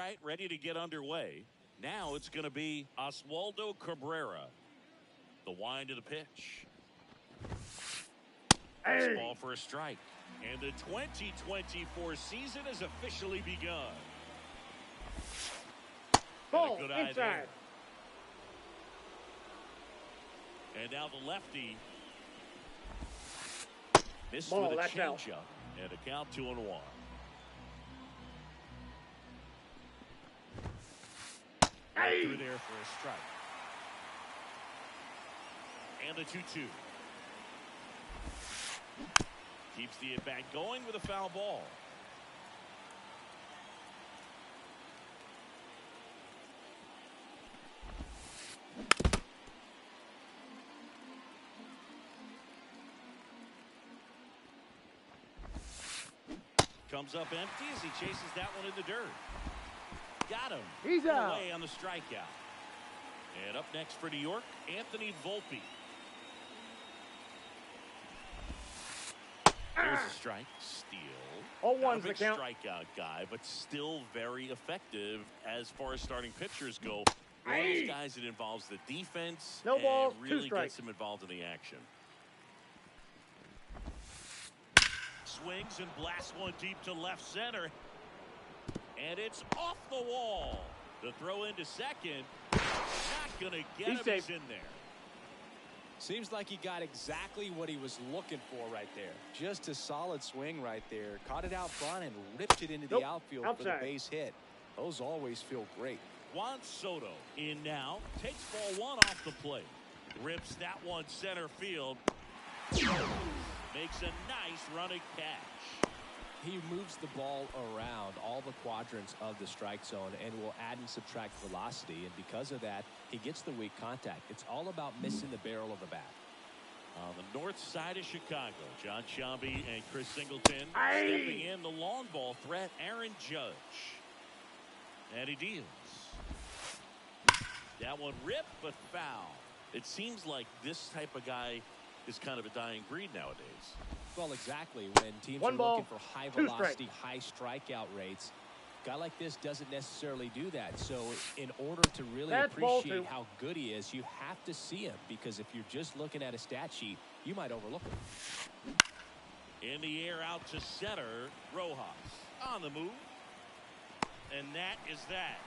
right, ready to get underway. Now it's going to be Oswaldo Cabrera. The wind of the pitch. Hey. Ball for a strike. And the 2024 season has officially begun. Ball good eye inside. there. And now the lefty. Missed Ball, with a that's out. changeup. And a count 2-1. Right through there for a strike. And the 2-2. Keeps the at-bat going with a foul ball. Comes up empty as he chases that one in the dirt. Got him. He's out. Away on the strikeout. And up next for New York, Anthony Volpe. There's a strike. Steal. 0-1's the count. Strikeout guy, but still very effective as far as starting pitchers go. One of those guys that involves the defense No balls, and really 2 strikes. gets him involved in the action. Swings and blasts one deep to left center. And it's off the wall. The throw into second. Not going to get him. Safe. He's in there. Seems like he got exactly what he was looking for right there. Just a solid swing right there. Caught it out front and ripped it into the outfield for the base hit. Those always feel great. Juan Soto in now. Takes ball 1 off the plate. Rips that one center field. Makes a nice running catch. He moves the ball around all the quadrants of the strike zone and will add and subtract velocity. And because of that, he gets the weak contact. It's all about missing the barrel of the bat. On the north side of Chicago, John Sciambi and Chris Singleton stepping in. The long ball threat, Aaron Judge. And he deals. That one ripped, but foul. It seems like this type of guy is kind of a dying breed nowadays. Well, exactly. When teams are looking for high velocity, high strikeout rates, a guy like this doesn't necessarily do that. So in order to really appreciate how good he is, you have to see him, because if you're just looking at a stat sheet, you might overlook him. In the air out to center, Rojas on the move. And that is that.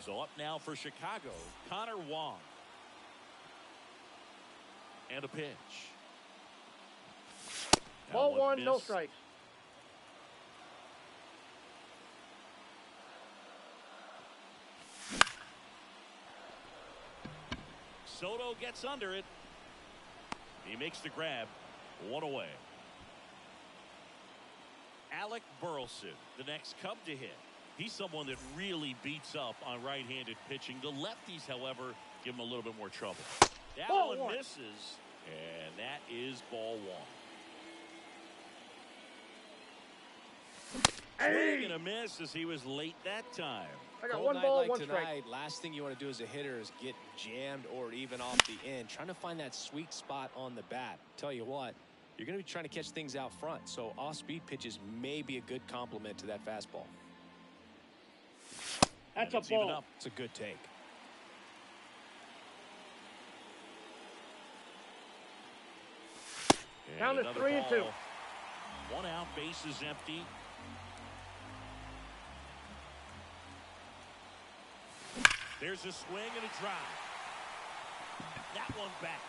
So up now for Chicago, Connor Wong. And a pitch. Ball 1, no strikes. Soto gets under it. He makes the grab. 1 away. Alec Burleson, the next Cub to hit. He's someone that really beats up on right-handed pitching. The lefties, however, give him a little bit more trouble. That one misses, and that is ball 1. Swing and a miss as he was late that time. I got 1 ball, 1 strike. Tonight, last thing you want to do as a hitter is get jammed or even off the end. Trying to find that sweet spot on the bat. Tell you what, you're going to be trying to catch things out front. So off-speed pitches may be a good complement to that fastball. That's a ball. It's a good take. Count is 3-2. 1 out, base is empty. There's a swing and a drive. That one back.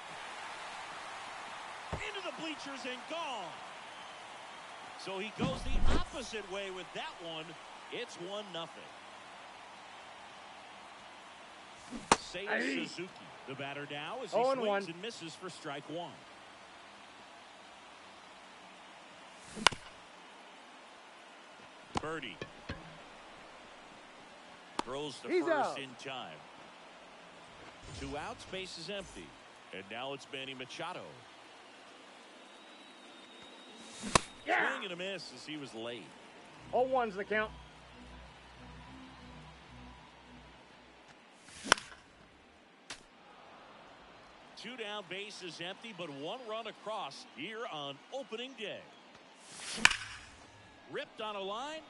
Into the bleachers and gone. So he goes the opposite way with that one. It's 1-0. Seiya Suzuki, the batter now, as he swings and misses for strike 1. Birdie throws the first in time. 2 outs, base is empty. And now it's Manny Machado. Swing and a miss as he was late. 0-1's the count. Two down, base is empty, but 1 run across here on opening day. Ripped on a line.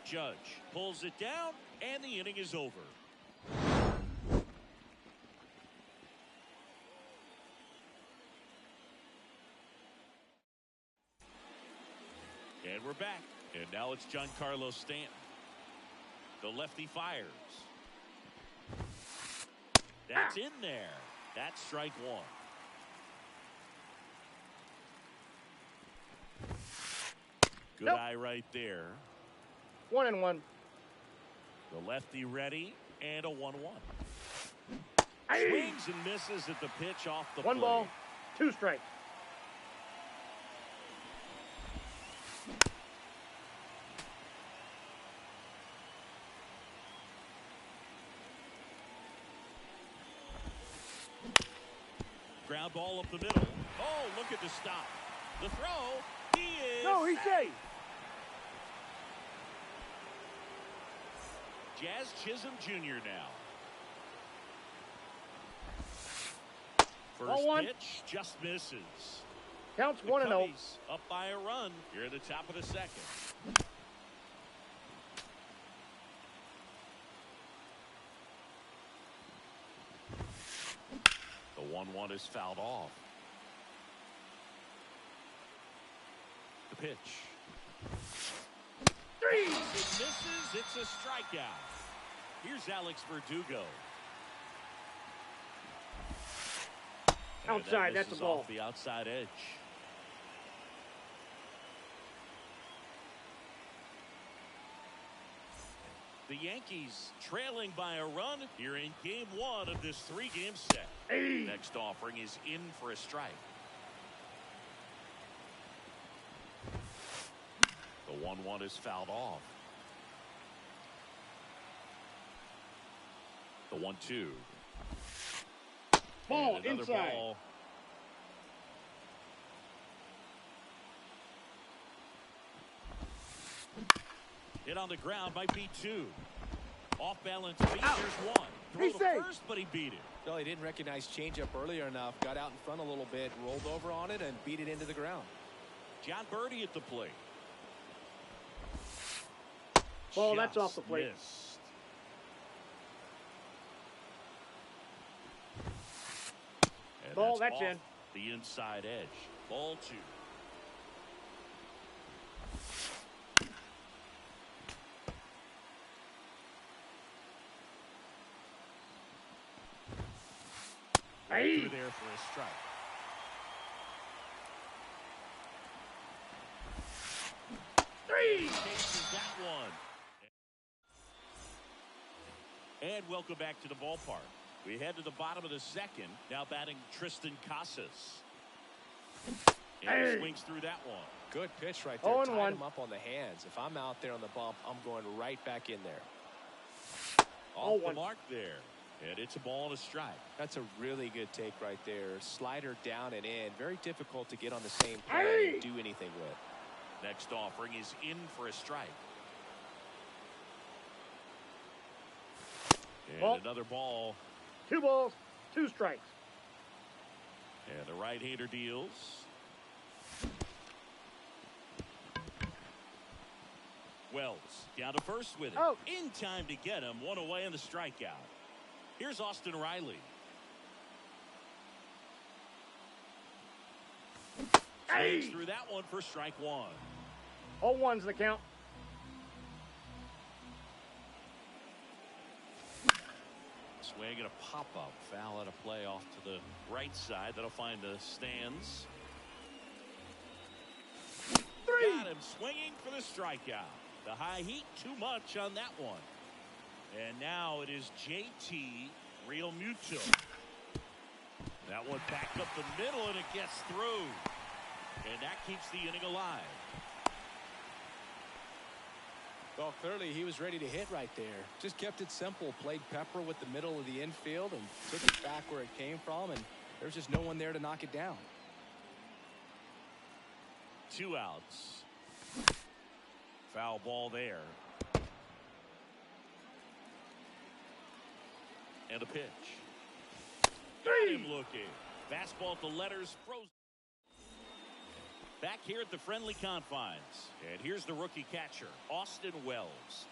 Judge pulls it down, and the inning is over. And we're back. And now it's Giancarlo Stanton. The lefty fires. That's in there. That's strike one. Good eye right there. 1-1. The lefty ready, and a 1-1. Aye. Swings and misses at the pitch off the One plate. ball, 2 strikes. Ground ball up the middle. Oh, look at the stop. The throw. He is. No, he's safe. Jazz Chisholm Jr. now. First 0-1. pitch just misses. Counts The 1-0. Cubbies up by a run. Here at the top of the second. The 1-1 is fouled off. The pitch. Three. It misses. It's a strikeout. Here's Alex Verdugo. Outside, And that that's a misses ball. off the outside edge. The Yankees trailing by a run here in game 1 of this 3-game set. Hey. Next offering is in for a strike. The 1-1 is fouled off. The 1-2. Ball And another inside. ball. Hit on the ground might be 2. Off balance beat. There's 1. Throw He's to safe. first, but he beat it. Well, he didn't recognize changeup earlier enough, got out in front a little bit, rolled over on it, and beat it into the ground. John Birdie at the plate. Ball, that's Just off the plate. missed. And Ball, that's off in. the inside edge. Ball 2. Hey. Through there for a strike. Three. Chases that one. And welcome back to the ballpark. We head to the bottom of the second. Now batting Tristan Casas. And he swings through that one. Good pitch right there. 0-1. Tied him up on the hands. If I'm out there on the bump, I'm going right back in there. Off the 0-1. mark there. And it's a ball and a strike. That's a really good take right there. Slider down and in. Very difficult to get on the same plane Hey. and do anything with. Next offering is in for a strike. And Ball. another ball. 2 balls, 2 strikes. And the right-hander deals. Wells down to first with it. Oh. In time to get him. 1 away on the strikeout. Here's Austin Riley. Hey. Swings through that one for strike 1. 0-1's the count. Swing and a pop-up. Foul at a play off to the right side. That'll find the stands. 3. Got him swinging for the strikeout. The high heat too much on that one. And now it is JT Realmuto. That one back up the middle and it gets through. And that keeps the inning alive. Well, clearly he was ready to hit right there. Just kept it simple. Played pepper with the middle of the infield and took it back where it came from. And there's just no one there to knock it down. 2 outs. Foul ball there. And a pitch. Got him looking. Fastball at the letters. Frozen. Back here at the friendly confines. And here's the rookie catcher, Austin Wells.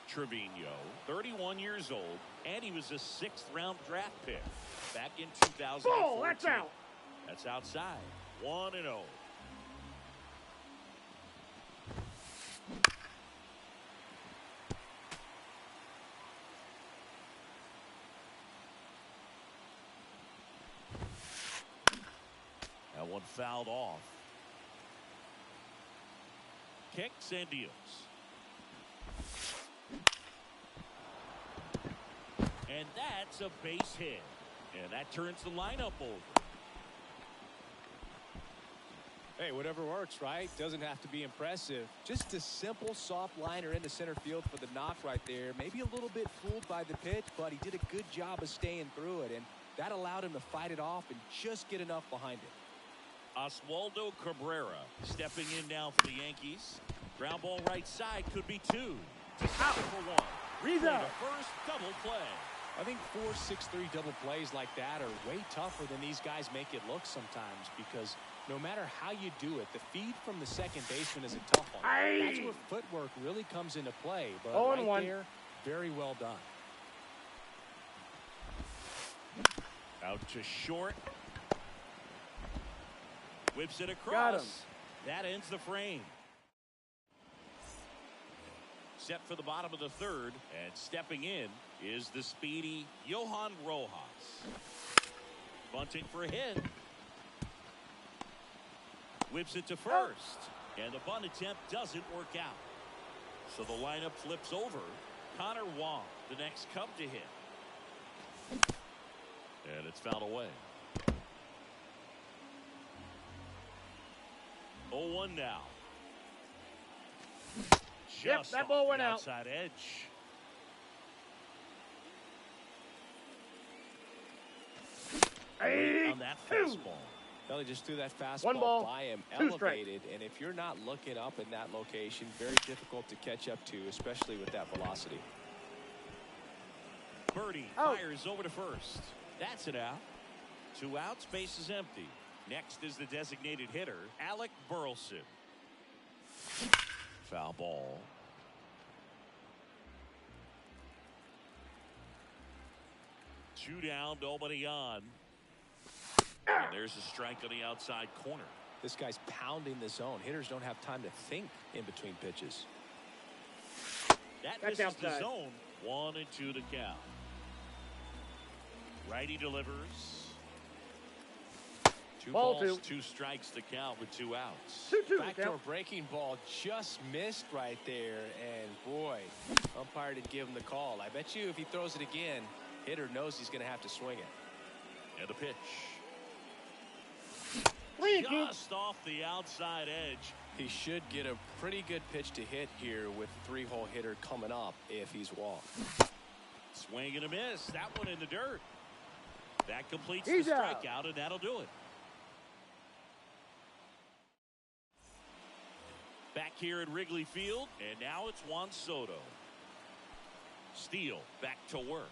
Trevino, 31 years old, and he was a 6th-round draft pick back in 2014. Oh, that's out. That's outside. 1-0. That one fouled off. Kicks and deals. And that's a base hit. And that turns the lineup over. Hey, whatever works, right? Doesn't have to be impressive. Just a simple soft liner into center field for the knock right there. Maybe a little bit fooled by the pitch, but he did a good job of staying through it. And that allowed him to fight it off and just get enough behind it. Oswaldo Cabrera stepping in now for the Yankees. Ground ball right side, could be 2. To stop for 1. Reza. The first double play. I think 4-6-3 double plays like that are way tougher than these guys make it look sometimes, because no matter how you do it, the feed from the second baseman is a tough one. That's where footwork really comes into play. But right there, very well done. Out to short. Whips it across. Got him. That ends the frame. Set for the bottom of the 3rd, and stepping in is the speedy Johan Rojas. Bunting for a hit. Whips it to first, and the bunt attempt doesn't work out. So the lineup flips over. Connor Wong, the next Cub to hit. And it's fouled away. 0-1 now. Just that ball went out. Outside edge. On that fastball. Well, he just threw that fastball by him, elevated, and if you're not looking up in that location, very difficult to catch up to, especially with that velocity. Birdie fires over to first. That's it out. 2 outs, base is empty. Next is the designated hitter, Alec Burleson. Foul ball. Two down, nobody on. And there's a strike on the outside corner. This guy's pounding the zone. Hitters don't have time to think in between pitches. That misses the zone. 1-2 to count. Righty delivers. 2 balls, 2 strikes to count with 2 outs. Backdoor breaking ball just missed right there, and boy, umpire didn't give him the call. I bet you if he throws it again, hitter knows he's going to have to swing it. And a pitch. Just off the outside edge. He should get a pretty good pitch to hit here with 3-hole hitter coming up if he's walked. Swing and a miss. That one in the dirt. That completes the strikeout, and that'll do it. Back here at Wrigley Field, and now it's Juan Soto. Steele back to work.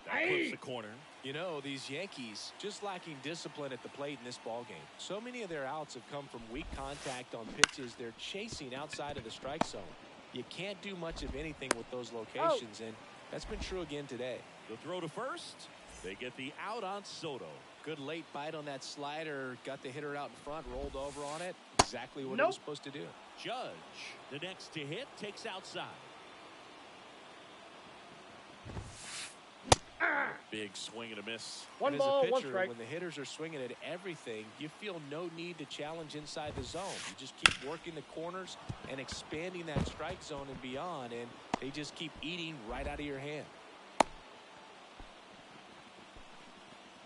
That clips the corner. You know, these Yankees just lacking discipline at the plate in this ballgame. So many of their outs have come from weak contact on pitches they're chasing outside of the strike zone. You can't do much of anything with those locations, and that's been true again today. The throw to first. They get the out on Soto. Good late bite on that slider. Got the hitter out in front, rolled over on it. Exactly what he was supposed to do. Judge, the next to hit, takes outside. Big swing and a miss. One ball, as a pitcher, 1 strike. when the hitters are swinging at everything, you feel no need to challenge inside the zone. You just keep working the corners and expanding that strike zone and beyond, and they just keep eating right out of your hand.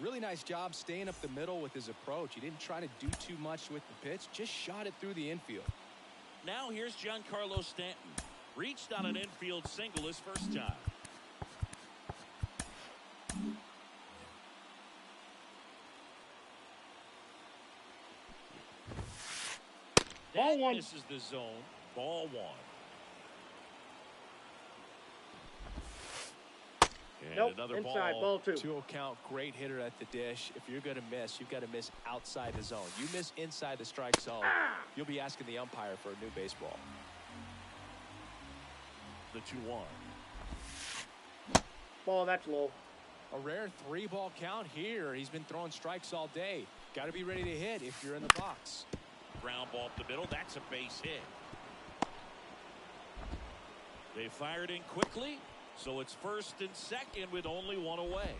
Really nice job staying up the middle with his approach. He didn't try to do too much with the pitch, just shot it through the infield. Now here's Giancarlo Stanton. Reached on an infield single his first time. Ball 1. This is the zone. Ball 1. And nope, another inside, ball. 2. 2-0 count, great hitter at the dish. If you're going to miss, you've got to miss outside the zone. You miss inside the strike zone, you'll be asking the umpire for a new baseball. The 2-1. Ball, that's low. A rare 3-ball count here. He's been throwing strikes all day. Got to be ready to hit if you're in the box. Ground ball up the middle. That's a base hit. They fired in quickly, so it's first and second with only 1 away.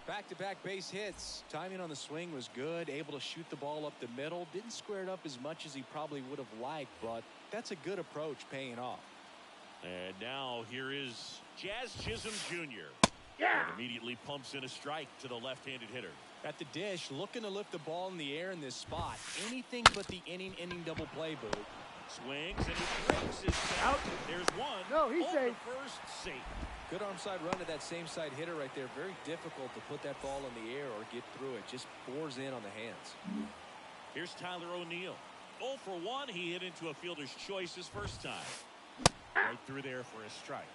Back-to-back base hits. Timing on the swing was good. Able to shoot the ball up the middle. Didn't square it up as much as he probably would have liked, but that's a good approach paying off. And now here is Jazz Chisholm Jr. Yeah. And immediately pumps in a strike to the left-handed hitter. At the dish, looking to lift the ball in the air in this spot. Anything but the inning double play, Boo. Swings and he breaks his out. There's one. No, he's safe. First safe. Good arm side run to that same side hitter right there. Very difficult to put that ball in the air or get through it. Just bores in on the hands. Here's Tyler O'Neill. 0 for 1. He hit into a fielder's choice his first time. Right through there for a strike.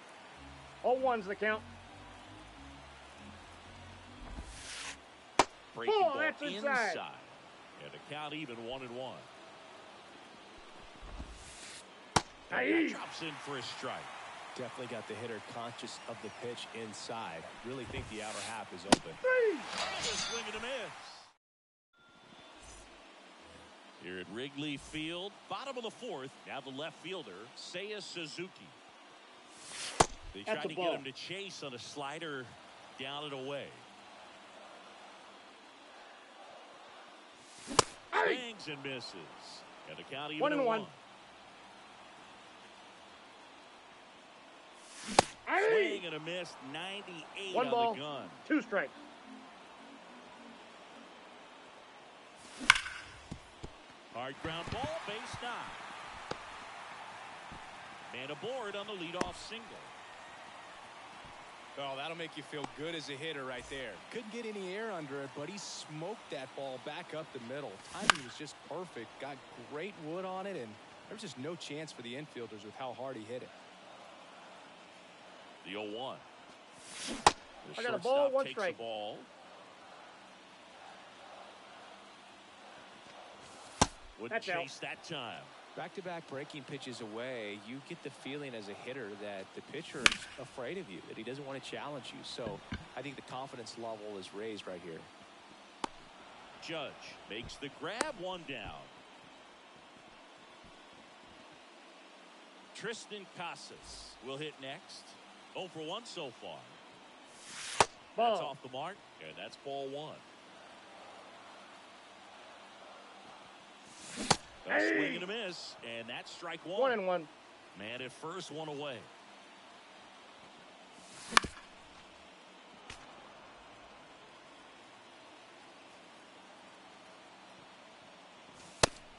0-1's the count. Breaking Oh, ball that's inside. And the count even 1-1. Aye. Drops in for a strike. Definitely got the hitter conscious of the pitch inside. Really think the outer half is open. 3. Swing and a miss. Here at Wrigley Field, bottom of the 4th. Now the left fielder, Seiya Suzuki. They That's tried a to get ball. him to chase on a slider down and away. Swings and misses. And the count even 1-1. Swing and a miss, 98 1 on ball, the gun. 2 strikes. Hard ground ball, base knock. Man aboard on the leadoff single. Oh, that'll make you feel good as a hitter right there. Couldn't get any air under it, but he smoked that ball back up the middle. Timing was just perfect. Got great wood on it, and there's just no chance for the infielders with how hard he hit it. The 0-1. I got a ball, 1 takes strike. the ball. Wouldn't That's out. chase that time. Back-to-back breaking pitches away, you get the feeling as a hitter that the pitcher is afraid of you, that he doesn't want to challenge you. So I think the confidence level is raised right here. Judge makes the grab, 1 down. Tristan Casas will hit next. 0 for 1 so far. Ball. That's off the mark, and that's ball 1. A swing and a miss, and that's strike 1. 1-1. Man at first, 1 away.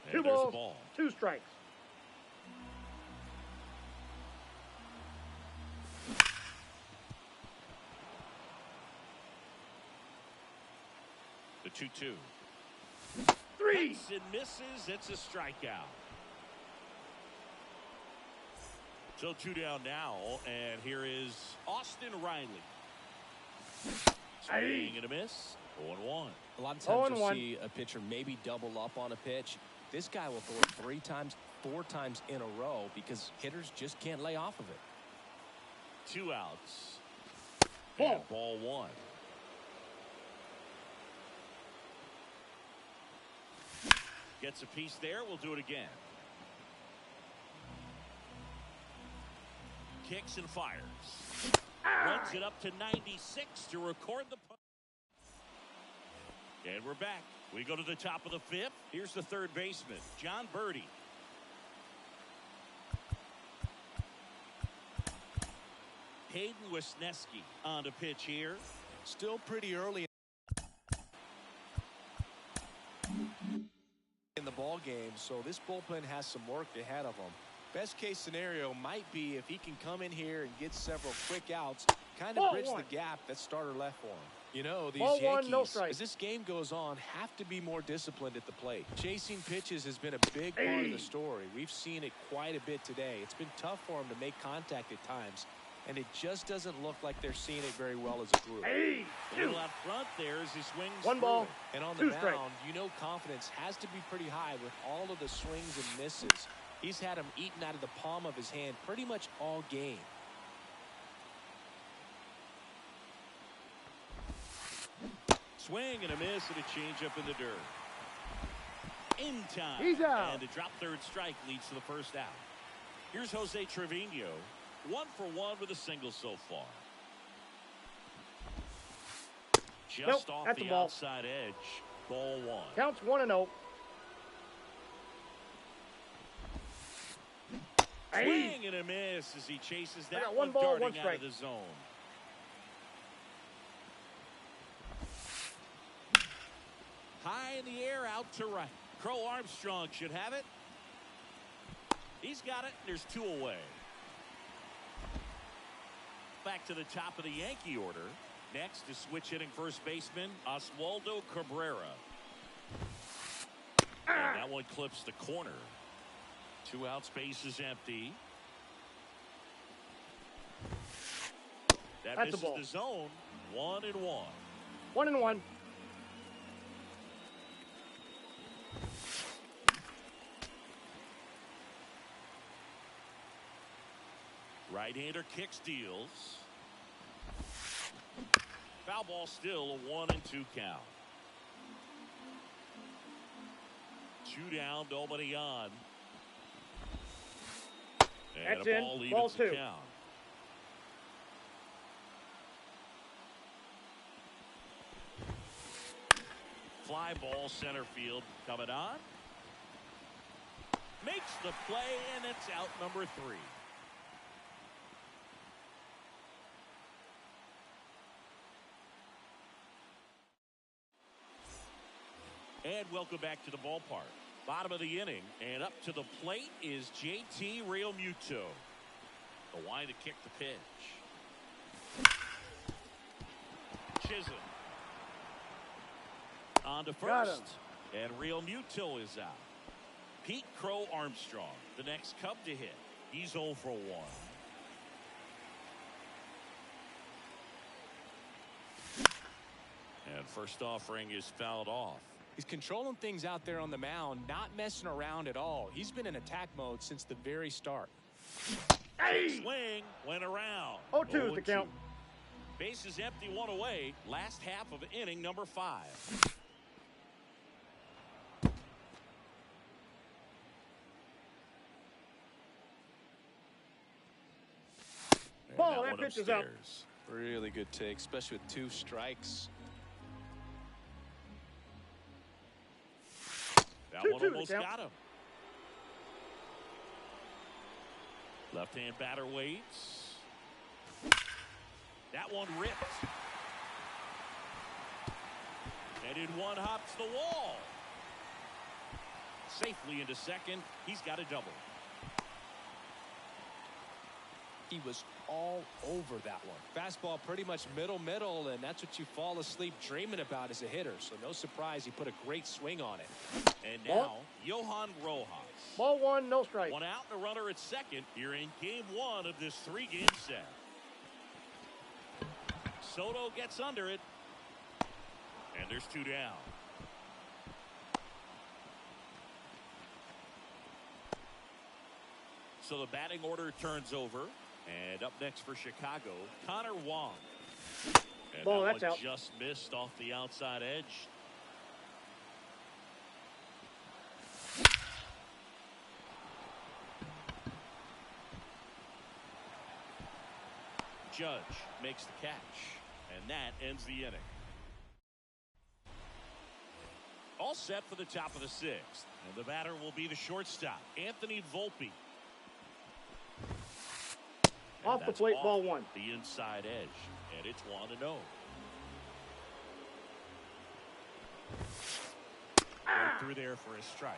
And 2 there's a balls, ball. 2 strikes. The 2-2. 3. Hits and misses. It's a strikeout. So 2 down now, and here is Austin Riley. Swing and a miss. 0-1. A lot of times you'll 0-1. see a pitcher maybe double up on a pitch. This guy will throw it 3 times, 4 times in a row because hitters just can't lay off of it. 2 outs. Ball. And ball 1. Gets a piece there. We'll do it again. Kicks and fires. Runs it up to 96 to record the punt. And we're back. We go to the top of the 5th. Here's the third baseman, John Birdie. Hayden Wisniewski on the pitch here. Still pretty early in the ball game, so this bullpen has some work ahead of them. Best case scenario might be if he can come in here and get several quick outs, kind of bridge the gap that starter left for him. You know, these Ball Yankees, 1, no strike. as this game goes on, have to be more disciplined at the plate. Chasing pitches has been a big part of the story. We've seen it quite a bit today. It's been tough for him to make contact at times, and it just doesn't look like they're seeing it very well as a group. Hey, A little out front there as he swings. One ball. And on the mound, you know confidence has to be pretty high with all of the swings and misses. He's had them eaten out of the palm of his hand pretty much all game. Swing and a miss and a changeup in the dirt. In time. He's out. And a drop third strike leads to the first out. Here's Jose Trevino. 1 for 1 with a single so far. Just off the outside edge. Ball 1. Counts 1-0. Swing and a miss as he chases that got one ball, darting one strike. out of the zone. High in the air, out to right. Crow Armstrong should have it. He's got it. There's 2 away. Back to the top of the Yankee order. Next is switch hitting first baseman Oswaldo Cabrera. And that one clips the corner. 2 outs, base is empty. That That's misses the zone. 1-1. 1-1. Right-hander kicks, deals. Foul ball, still a 1-2 count. 2 down, nobody on. And That's a ball in. evens Ball the 2. count. Fly ball, center field, coming on. Makes the play, and it's out number 3. And welcome back to the ballpark. Bottom of the inning, and up to the plate is JT Realmuto. The line to kick the pitch. Chisholm. On to first. And Realmuto is out. Pete Crow Armstrong, the next Cub to hit. He's 0 for 1. And first offering is fouled off. He's controlling things out there on the mound, not messing around at all. He's been in attack mode since the very start. Hey! Swing, went around. 0-2 is the count. Base is empty, 1 away. Last half of inning number 5. Ball, that pitch is out. Really good take, especially with 2 strikes. That one almost got him. Left-hand batter waits. That one ripped. And in one hops the wall. Safely into second. He's got a double. He was all over that one. Fastball pretty much middle, and that's what you fall asleep dreaming about as a hitter. So no surprise he put a great swing on it. And now, Johan Rojas. Ball 1, no strike. 1 out and a runner at second here in game 1 of this 3-game set. Soto gets under it. And there's 2 down. So the batting order turns over. And up next for Chicago, Connor Wong. And ball, that that's one out. just missed off the outside edge. Judge makes the catch, and that ends the inning. All set for the top of the 6th, and the batter will be the shortstop, Anthony Volpe. Off the plate, ball 1. The inside edge, and it's 1-0. Right through there for a strike.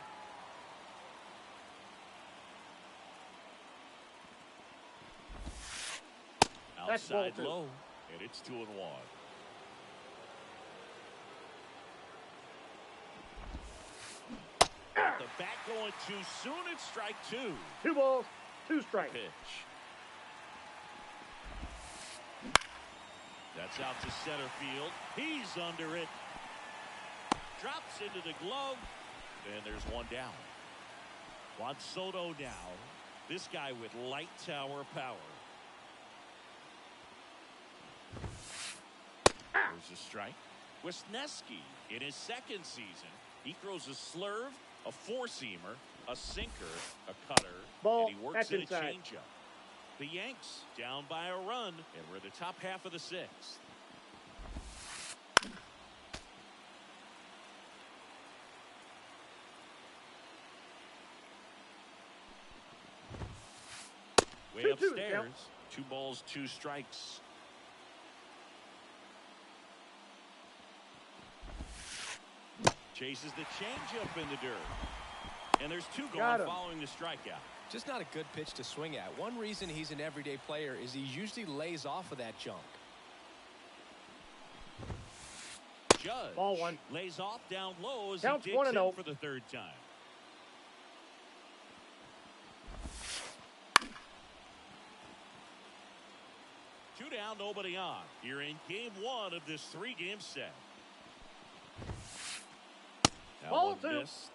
Outside low, and it's 2-1. The bat going too soon. It's strike 2. 2 balls, 2 strikes. Pitch. That's out to center field. He's under it. Drops into the glove. And there's one down. Juan Soto now. This guy with light tower power. There's a strike. Wisniewski in his second season. He throws a slurve, a four-seamer, a sinker, a cutter, Ball. and he works in a changeup. The Yanks down by a run, and we're in the top half of the sixth. Way upstairs, 2 balls, 2 strikes. Chases the changeup in the dirt. And there's 2 gone following the strikeout. Just not a good pitch to swing at. One reason he's an everyday player is he usually lays off of that junk. Judge ball 1. Lays off down low as Counts he digs 1-0 in for the 3rd time. Two down, nobody on. You're in game 1 of this 3-game set. That ball one 2. Missed.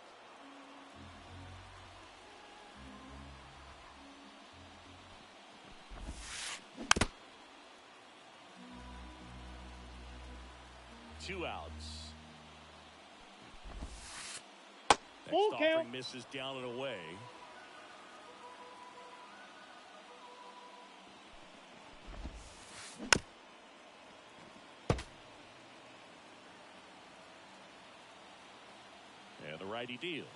Two outs. Full Next count. offering misses down and away. And the righty deals.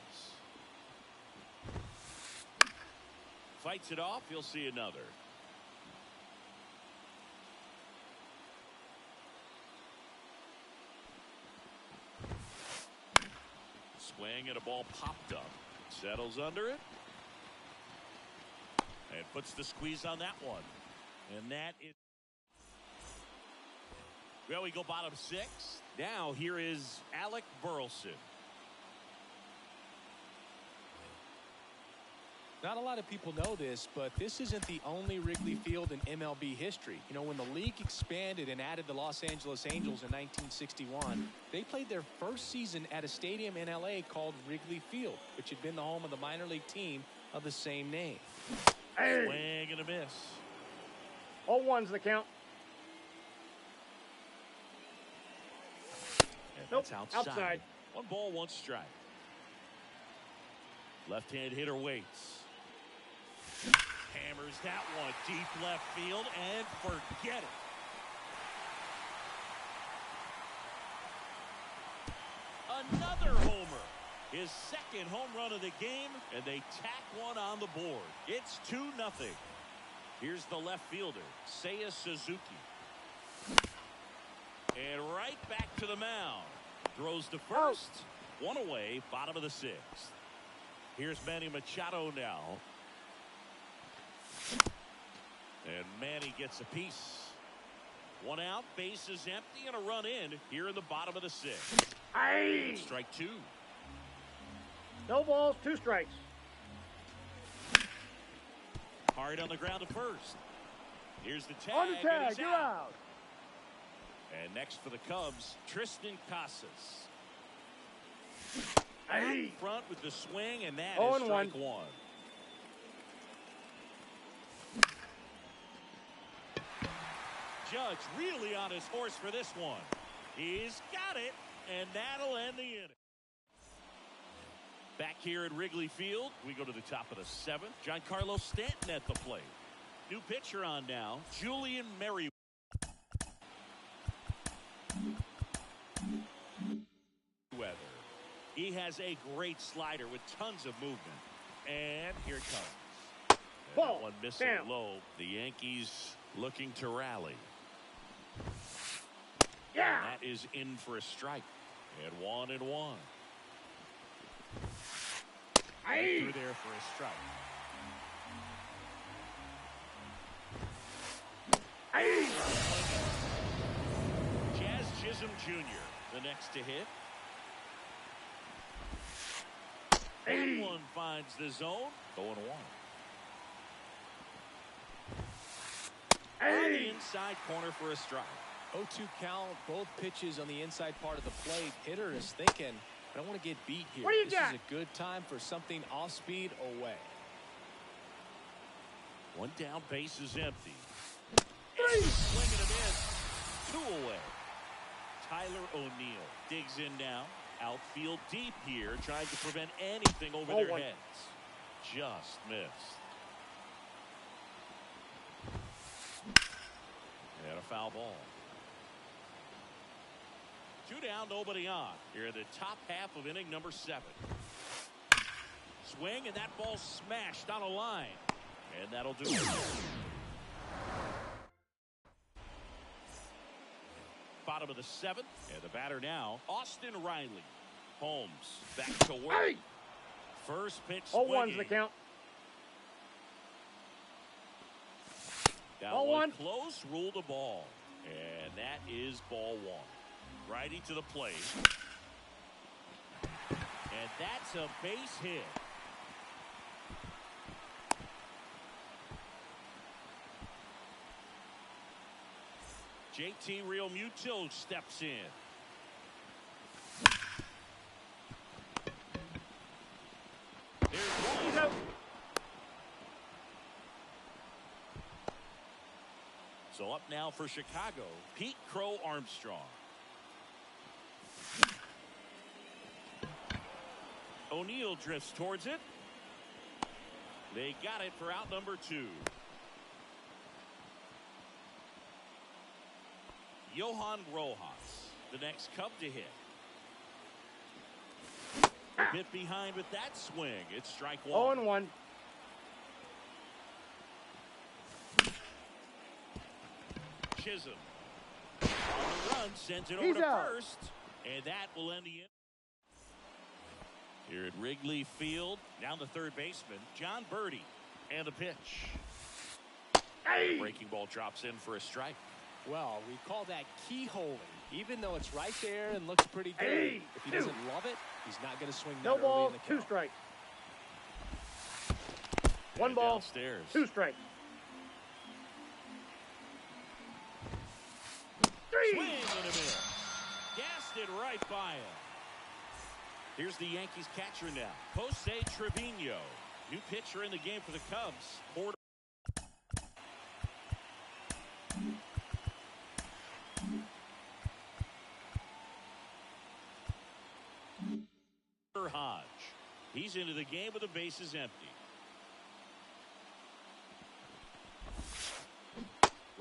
Fights it off. You'll see another. Swing and a ball popped up. Settles under it. And puts the squeeze on that one. And that is. Well, we go bottom 6. Now here is Alec Burleson. Not a lot of people know this, but this isn't the only Wrigley Field in MLB history. You know, when the league expanded and added the Los Angeles Angels in 1961, they played their first season at a stadium in LA called Wrigley Field, which had been the home of the minor league team of the same name. Hey. Swing and a miss. 0-1's the count. And Nope, that's outside. 1 ball, 1 strike. Left-hand hitter waits. Hammers that one deep left field and forget it. Another homer. His second home run of the game, and they tack one on the board. It's 2-0. Here's the left fielder, Seiya Suzuki. And right back to the mound. Throws to first. 1 away, bottom of the 6th. Here's Manny Machado now. And Manny gets a piece. 1 out, bases empty, and a run in here in the bottom of the 6th. Aye. Strike 2. No balls, 2 strikes. Hard on the ground to first. Here's the tag. On the tag, and it's you're out. out. And next for the Cubs, Tristan Casas. Aye. Out front with the swing, and that 0-1. is strike 1. Judge really on his horse for this one. He's got it, and that'll end the inning. Back here at Wrigley Field, we go to the top of the 7th. Giancarlo Stanton at the plate. New pitcher on now, Julian Merriweather. He has a great slider with tons of movement. And here it comes. And Ball. that one missing Down. low. The Yankees looking to rally. Yeah. And that is in for a strike. And 1-1. Aye. Through there for a strike. Aye. Jazz Chisholm Jr. the next to hit. Aye. That one finds the zone. 0-1. On the Aye. inside corner for a strike. 0-2 count, both pitches on the inside part of the plate. Hitter is thinking, I don't want to get beat here. This is a good time for something off speed away. One down, base is empty. Swing and a miss. 2 away. Tyler O'Neill digs in now. Outfield deep here, trying to prevent anything over their heads. Just missed. And a foul ball. 2 down, nobody on. Here in the top half of inning number 7. Swing, and that ball smashed on a line. And that'll do it. Bottom of the 7th, and the batter now, Austin Riley. Holmes back to work. Hey! First pitch swinging. 0-1's the count. That one close, ruled a ball. And that is ball 1. Righty to the plate. And that's a base hit. JT Realmuto steps in. There's one. So up now for Chicago, Pete Crow Armstrong. O'Neill drifts towards it. They got it for out number 2. Johan Rojas, the next Cub to hit. A bit behind with that swing. It's strike 1. 0-1. Chisholm on the run, sends it over to first, and that will end the inning. Here at Wrigley Field, down the third baseman, John Birdie, and the pitch. Hey! Breaking ball drops in for a strike. Well, we call that keyholing. Even though it's right there and looks pretty good, Hey, if he doesn't love it, he's not going to swing that No early balls, in the 2 count. strikes. 1 ball, downstairs. 2 strikes. 3. Swing and a miss. Gassed it right by him. Here's the Yankees catcher now, Jose Trevino. New pitcher in the game for the Cubs. Hodge. He's into the game with the bases empty.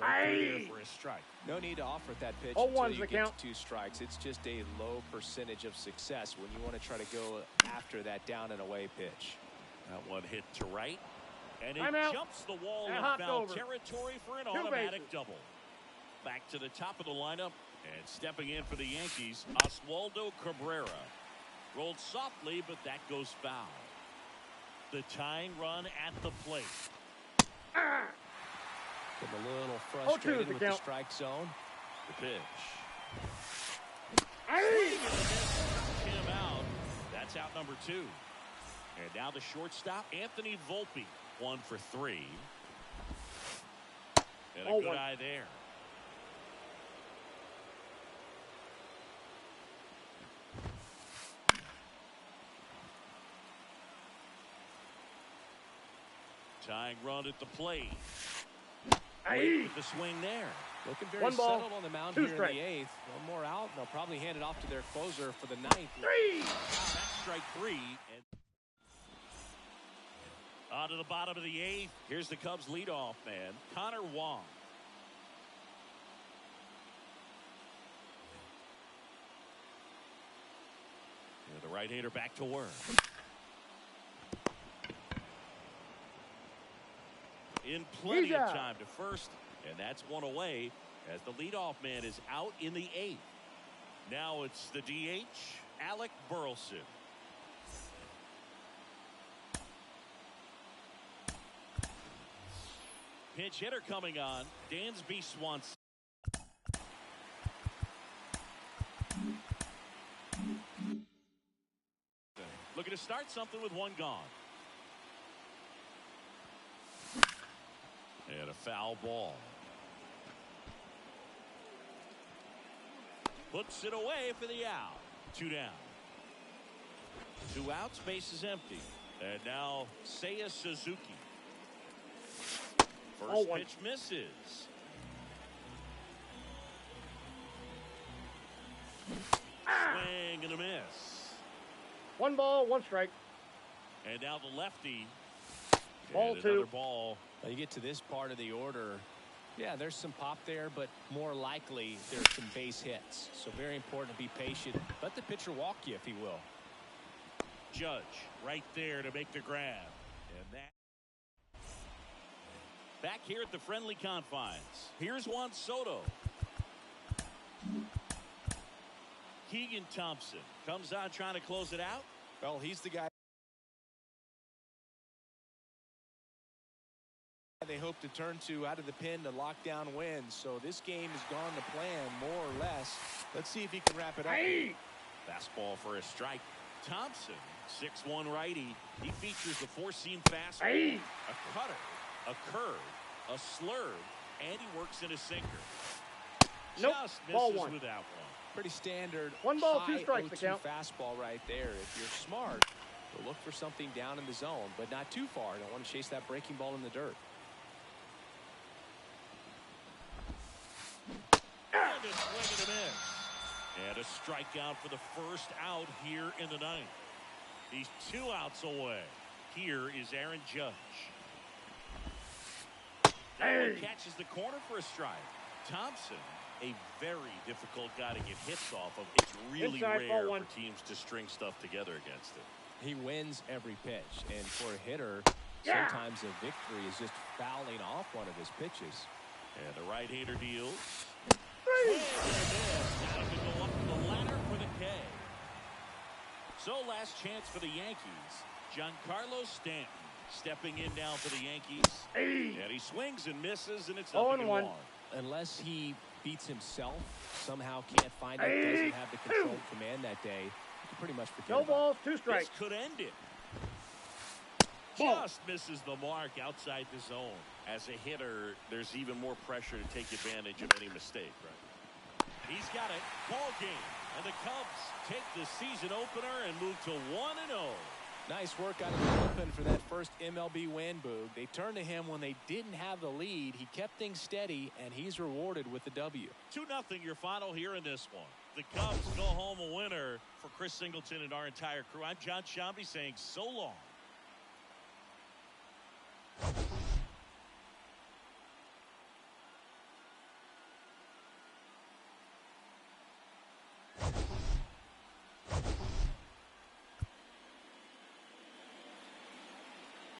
Right there for a strike. No need to offer that pitch 0-1's until you the get count. to 2 strikes. It's just a low percentage of success when you want to try to go after that down and away pitch. That one hit to right. And it Timeout. jumps the wall And in hopped foul over. territory for an 2 automatic bases. double. Back to the top of the lineup. And stepping in for the Yankees, Oswaldo Cabrera. Rolled softly, but that goes foul. The tying run at the plate. Getting a little frustrated with the count. strike zone. The pitch. Hey! Him out. That's out number 2. And now the shortstop, Anthony Volpe. 1 for 3. And a good eye there. Tying run at the plate. Hey! With the swing there. Looking very 1 ball, settled on the mound 2 here strikes. in the 8th. One more out, and they'll probably hand it off to their closer for the 9th. 3. That's strike 3. And on to the bottom of the 8th. Here's the Cubs leadoff man, Connor Wong. And the right-hander back to work. In plenty of time to first, and that's 1 away as the leadoff man is out in the 8th. Now it's the DH, Alec Burleson. Pinch hitter coming on, Dansby Swanson. Looking to start something with 1 gone. And a foul ball. Puts it away for the out. 2 down. 2 outs, base is empty. And now Seiya Suzuki. First pitch misses. Swing and a miss. 1 ball, 1 strike. And now the lefty. Ball and 2. Another ball. Now you get to this part of the order. Yeah, there's some pop there, but more likely there's some base hits. So very important to be patient. Let the pitcher walk you if he will. Judge right there to make the grab. And that. Back here at the friendly confines. Here's Juan Soto. Keegan Thompson comes on trying to close it out. Well, he's the guy they hope to turn to out of the pen to lock down wins. So this game has gone to plan more or less. Let's see if he can wrap it up. Fastball for a strike. Thompson, 6'1" righty. He features a 4-seam fastball, a cutter, a curve, a slurve, and he works in a sinker. Nope. Just Ball misses 1. with that one. Pretty standard 1 ball, 2 high strikes the 0-2 count. fastball right there. If you're smart, you'll look for something down in the zone, but not too far. Don't want to chase that breaking ball in the dirt. And a swing and a miss. And a strikeout for the first out here in the ninth. He's 2 outs away. Here is Aaron Judge. That one catches the corner for a strike. Thompson, a very difficult guy to get hits off of. It's really Inside, rare ball 1. for teams to string stuff together against him. He wins every pitch, and for a hitter, Yeah. sometimes a victory is just fouling off one of his pitches. And the right-hander deals. 3. And a miss. Now to go up the ladder for the K. So last chance for the Yankees. Giancarlo Stanton stepping in now for the Yankees. And he swings and misses, and it's 0-1. Unless he beats himself, somehow can't find it, doesn't have the controlled command that day, you can pretty much forget No about balls, 2 strikes. This could end it. Ball. Just misses the mark outside the zone. As a hitter, there's even more pressure to take advantage of any mistake, right? He's got it. Ball game. And the Cubs take the season opener and move to 1-0. Nice work out of the bullpen for that first MLB win, Boog. They turned to him when they didn't have the lead. He kept things steady, and he's rewarded with the W. 2-0 your final here in this one. The Cubs go home a winner. For Chris Singleton and our entire crew, I'm John Shambi saying so long.